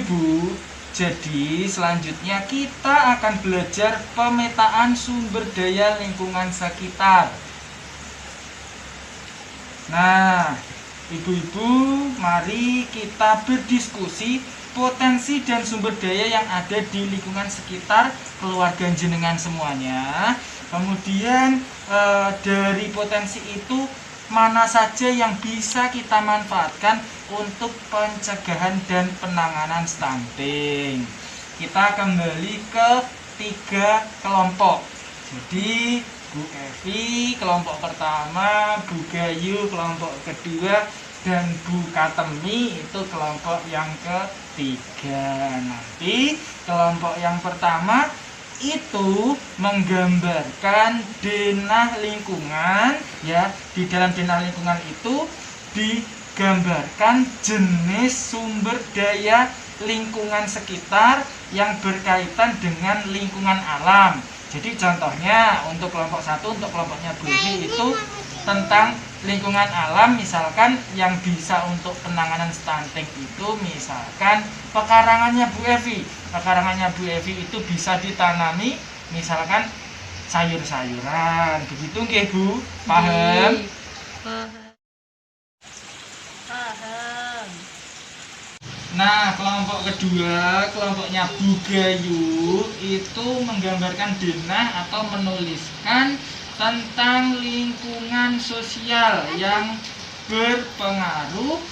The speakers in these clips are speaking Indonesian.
Ibu-ibu, jadi selanjutnya kita akan belajar pemetaan sumber daya lingkungan sekitar. Nah, ibu-ibu, mari kita berdiskusi potensi dan sumber daya yang ada di lingkungan sekitar keluarga jenengan semuanya. Kemudian dari potensi itu mana saja yang bisa kita manfaatkan untuk pencegahan dan penanganan stunting. Kita kembali ke 3 kelompok. Jadi Bu Evi kelompok pertama, Bu Gayu kelompok kedua, dan Bu Katemi itu kelompok yang ketiga. Nanti kelompok yang pertama itu menggambarkan denah lingkungan, ya. Di dalam denah lingkungan itu digambarkan jenis sumber daya lingkungan sekitar yang berkaitan dengan lingkungan alam. Jadi contohnya untuk kelompok 1, untuk kelompoknya Bu Evi itu tentang lingkungan alam, misalkan yang bisa untuk penanganan stunting itu misalkan pekarangannya Bu Evi. Pekarangannya Bu Evi itu bisa ditanami misalkan sayur-sayuran. Begitu nggih Bu? Paham? Paham. Nah, kelompok kedua, kelompoknya Bu Gayu itu menggambarkan denah atau menuliskan tentang lingkungan sosial yang berpengaruh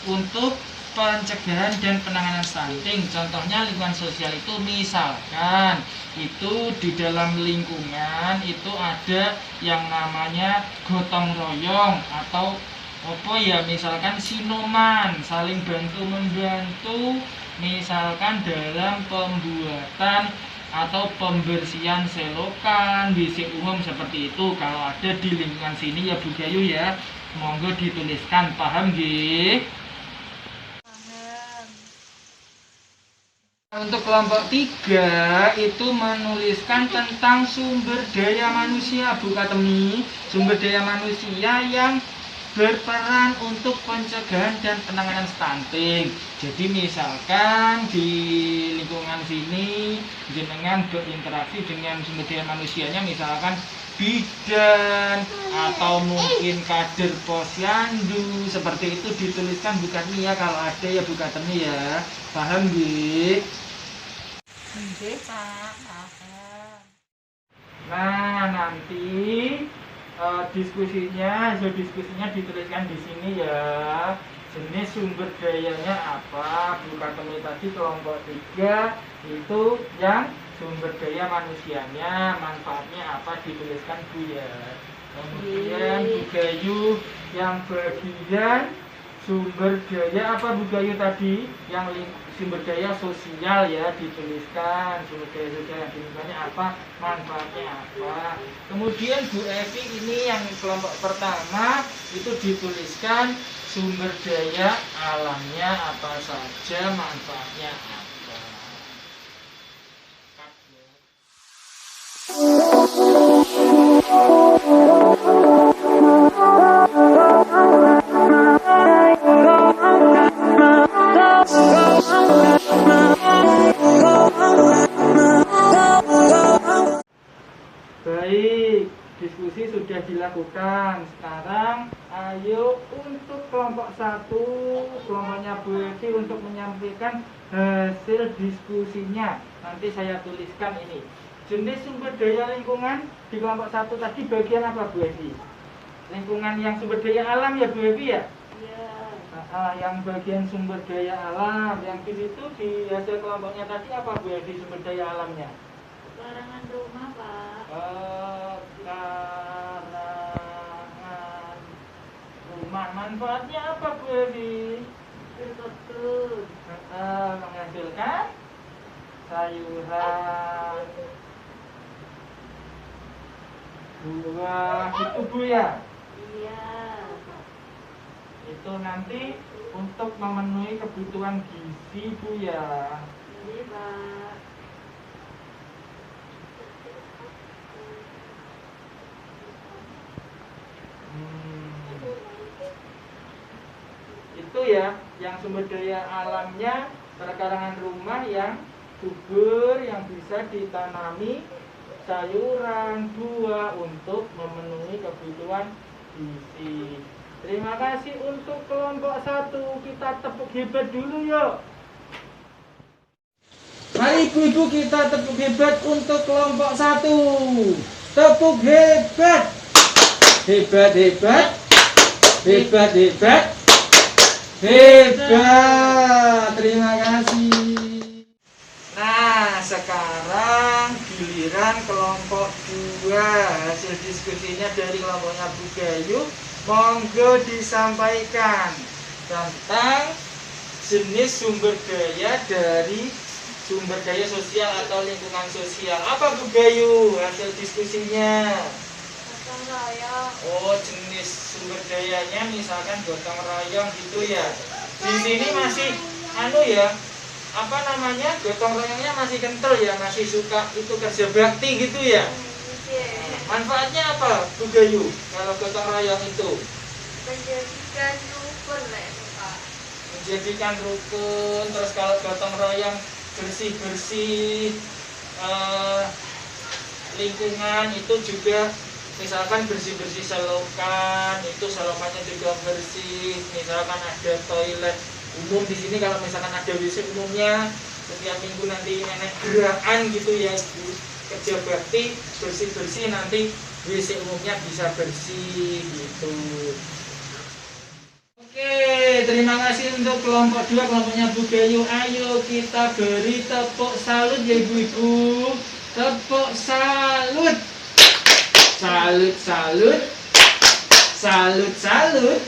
untuk pencegahan dan penanganan stunting. Contohnya lingkungan sosial itu misalkan itu di dalam lingkungan itu ada yang namanya gotong royong atau apa ya, misalkan sinoman, saling bantu membantu, misalkan dalam pembuatan atau pembersihan selokan, WC umum seperti itu. Kalau ada di lingkungan sini ya Bu Gayu ya, monggo dituliskan. Paham nggih? Paham. Untuk kelompok 3 itu menuliskan tentang sumber daya manusia Bu Katemi, sumber daya manusia yang berperan untuk pencegahan dan penanganan stunting. Jadi misalkan di lingkungan sini jenengan berinteraksi dengan sumber daya manusianya, misalkan bidan atau mungkin kader posyandu, seperti itu dituliskan Bu Katemi ya, kalau ada ya Bu Katemi ya. Paham nggih? Nggih, Pak. Paham. Nah, nanti hasil diskusinya dituliskan di sini ya. Jenis sumber dayanya apa? Bu Katemi tadi kelompok 3 itu yang sumber daya manusianya, manfaatnya apa dituliskan Bu ya. Kemudian Bu Gayu yang bagian sumber daya apa Bu Gayu tadi? Yang sumber daya sosial ya, dituliskan sumber daya sosial yang dimiliki apa, manfaatnya apa. Kemudian Bu Evi ini yang kelompok pertama itu dituliskan sumber daya alamnya apa saja, manfaatnya apa. Baik, diskusi sudah dilakukan. Sekarang ayo untuk kelompok 1, kelompoknya Bu Evi untuk menyampaikan hasil diskusinya. Nanti saya tuliskan ini. Jenis sumber daya lingkungan di kelompok 1 tadi bagian apa Bu Evi? Lingkungan yang sumber daya alam ya Bu Evi ya? Iya. Yang bagian sumber daya alam, yang di situ di hasil kelompoknya tadi apa Bu Evi sumber daya alamnya? Pekarangan rumah, Pak. Pekarangan rumah, manfaatnya apa Bu Evi? Berkebun. Menghasilkan sayuran, buah, itu Bu ya. Iya. Itu nanti untuk memenuhi kebutuhan gizi Bu ya. Ini, Pak. Itu ya yang sumber daya alamnya perkarangan rumah yang subur, yang bisa ditanami sayuran, buah untuk memenuhi kebutuhan gizi. Terima kasih untuk kelompok 1. Kita tepuk hebat dulu yuk. Mari ibu-ibu kita tepuk hebat untuk kelompok 1. Tepuk hebat. Hebat, hebat. Hebat, hebat. Hebat. Terima kasih. Nah, sekarang giliran kelompok 2. Hasil diskusinya dari kelompoknya Bu Gayu. Monggo disampaikan tentang jenis sumber daya dari sumber daya sosial atau lingkungan sosial. Apa Bu Gayu hasil diskusinya? Gotong royong. Oh, jenis sumber dayanya misalkan gotong royong gitu ya. Di sini masih apa namanya, gotong royongnya masih kental ya, masih suka itu kerja bakti gitu ya. Manfaatnya apa Bu Gayu kalau gotong royong itu? Menjadikan rukun Pak. Menjadikan rukun. Terus kalau gotong royong bersih-bersih lingkungan itu juga, misalkan bersih-bersih selokan, itu selokannya juga bersih. Misalkan ada toilet umum di sini, kalau misalkan ada WC umumnya, setiap minggu nanti nenek gerakan gitu ya, kerja bakti bersih-bersih, nanti WC umumnya bisa bersih gitu. Oke, terima kasih untuk kelompok 2, kelompoknya Bu Gayu. Ayo kita beri tepuk salut ya ibu-ibu. Tepuk salut. Salut, salut. Salut, salut.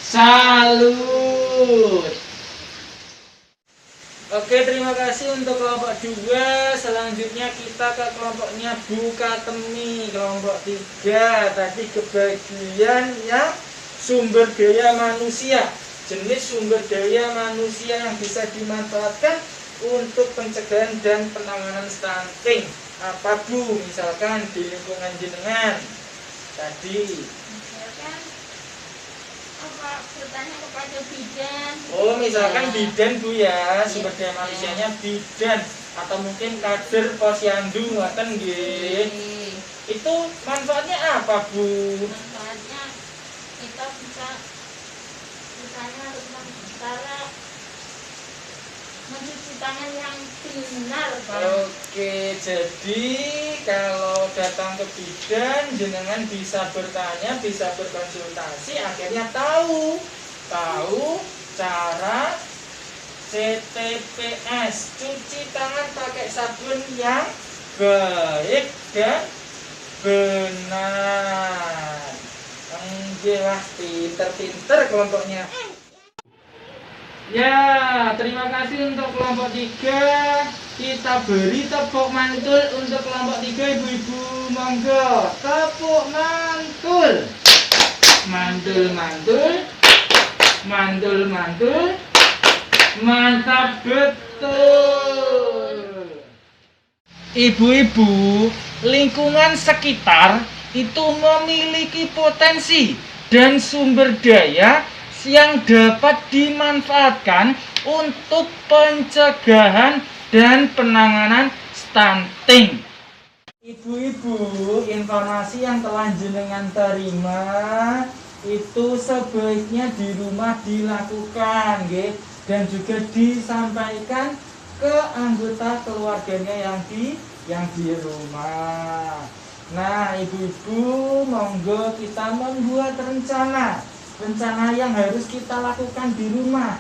Salut. Oke, terima kasih untuk kelompok 2. Selanjutnya kita ke kelompoknya Bu Katemi, kelompok 3. Tadi kebagian yang sumber daya manusia, jenis sumber daya manusia yang bisa dimanfaatkan untuk pencegahan dan penanganan stunting. Apa Bu? Misalkan di lingkungan jenengan tadi. Misalkan apa, bertanya kepada bidan. Oh, misalkan bidan Bu ya, sumber daya manusianya bidan atau mungkin kader posyandu ngoten nggih. Itu manfaatnya apa Bu? Manfaatnya kita bisa misalnya tentang cara mencuci tangan yang benar Pak. Oke, jadi kalau datang ke bidan jenengan bisa bertanya, bisa berkonsultasi, akhirnya tahu cara CTPS, cuci tangan pakai sabun yang baik dan benar. Wah, pinter-pinter kelompoknya. Ya, terima kasih untuk kelompok 3. Kita beri tepuk mantul untuk kelompok 3 ibu-ibu. Monggo, tepuk mantul. Mantul, mantul. Mantul, mantul. Mantap betul. Ibu-ibu, lingkungan sekitar itu memiliki potensi dan sumber daya yang dapat dimanfaatkan untuk pencegahan dan penanganan stunting. Ibu-ibu, informasi yang telah jenengan terima itu sebaiknya di rumah dilakukan, dan juga disampaikan ke anggota keluarganya yang di rumah. Nah, ibu-ibu, monggo kita membuat rencana yang harus kita lakukan di rumah,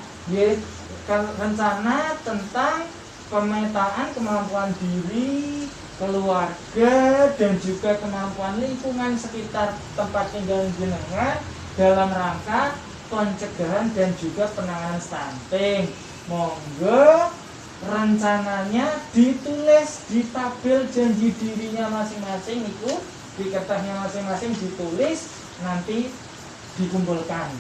rencana tentang pemetaan kemampuan diri, keluarga, dan juga kemampuan lingkungan sekitar tempat tinggal jenengan dalam rangka pencegahan dan juga penanganan stunting. Monggo rencananya ditulis di tabel janji dirinya masing-masing, itu di kertasnya masing-masing ditulis, nanti dikumpulkan.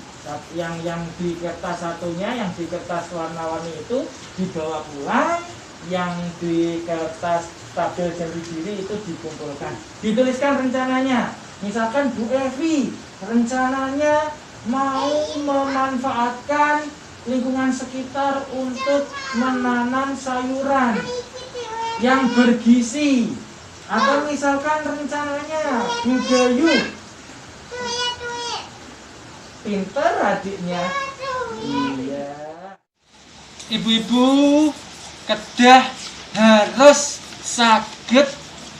Yang di kertas satunya, yang di kertas warna-warni itu dibawa pulang, yang di kertas tabel janji diri itu dikumpulkan. Dituliskan rencananya. Misalkan Bu Evi rencananya mau memanfaatkan lingkungan sekitar untuk menanam sayuran yang bergizi. Atau misalkan rencananya budayuk. Pinter adiknya. Iya. Ibu-ibu, kedah harus saged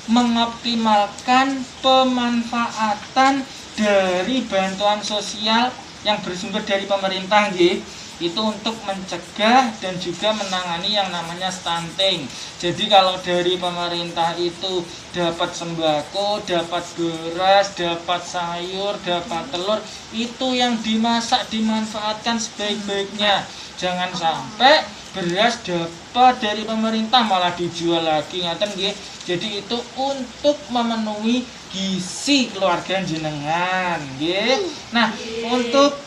mengoptimalkan pemanfaatan dari bantuan sosial yang bersumber dari pemerintah nggih. Itu untuk mencegah dan juga menangani yang namanya stunting. Jadi kalau dari pemerintah itu dapat sembako, dapat beras, dapat sayur, dapat telur, itu yang dimasak dimanfaatkan sebaik-baiknya. Jangan sampai beras dapat dari pemerintah malah dijual lagi, ngaten nggih. Jadi itu untuk memenuhi gizi keluarga jenengan nggih. Nah, untuk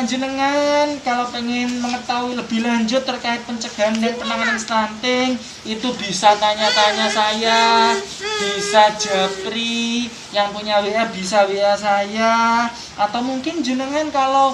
jenengan kalau pengen mengetahui lebih lanjut terkait pencegahan dan penanganan stunting, itu bisa tanya-tanya saya, bisa japri, yang punya WA bisa WA saya, atau mungkin jenengan kalau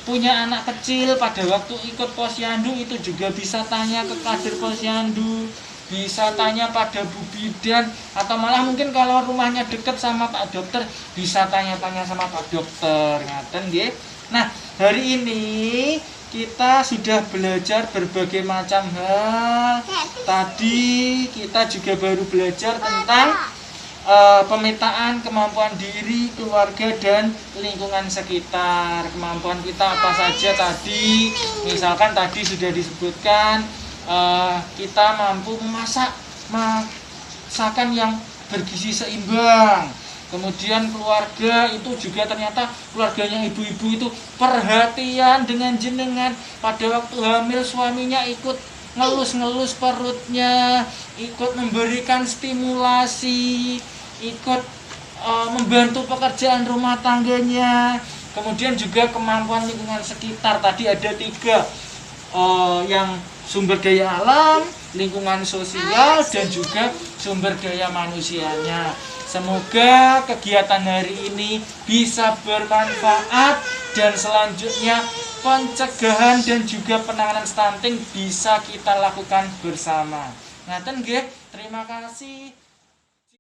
punya anak kecil pada waktu ikut posyandu itu juga bisa tanya ke kader posyandu, bisa tanya pada Bu Bidan, atau malah mungkin kalau rumahnya dekat sama Pak Dokter bisa tanya-tanya sama Pak Dokter, ngaten nggih. Nah, hari ini kita sudah belajar berbagai macam hal. Tadi kita juga baru belajar tentang pemetaan kemampuan diri, keluarga, dan lingkungan sekitar. Kemampuan kita apa saja tadi? Misalkan tadi sudah disebutkan kita mampu memasak masakan yang bergizi seimbang. Kemudian keluarga itu juga ternyata keluarganya ibu-ibu itu perhatian dengan jenengan. Pada waktu hamil suaminya ikut ngelus-ngelus perutnya, ikut memberikan stimulasi, ikut membantu pekerjaan rumah tangganya. Kemudian juga kemampuan lingkungan sekitar, tadi ada 3, yang sumber daya alam, lingkungan sosial, dan juga sumber daya manusianya. Semoga kegiatan hari ini bisa bermanfaat dan selanjutnya pencegahan dan juga penanganan stunting bisa kita lakukan bersama. Ngaten nggih, terima kasih.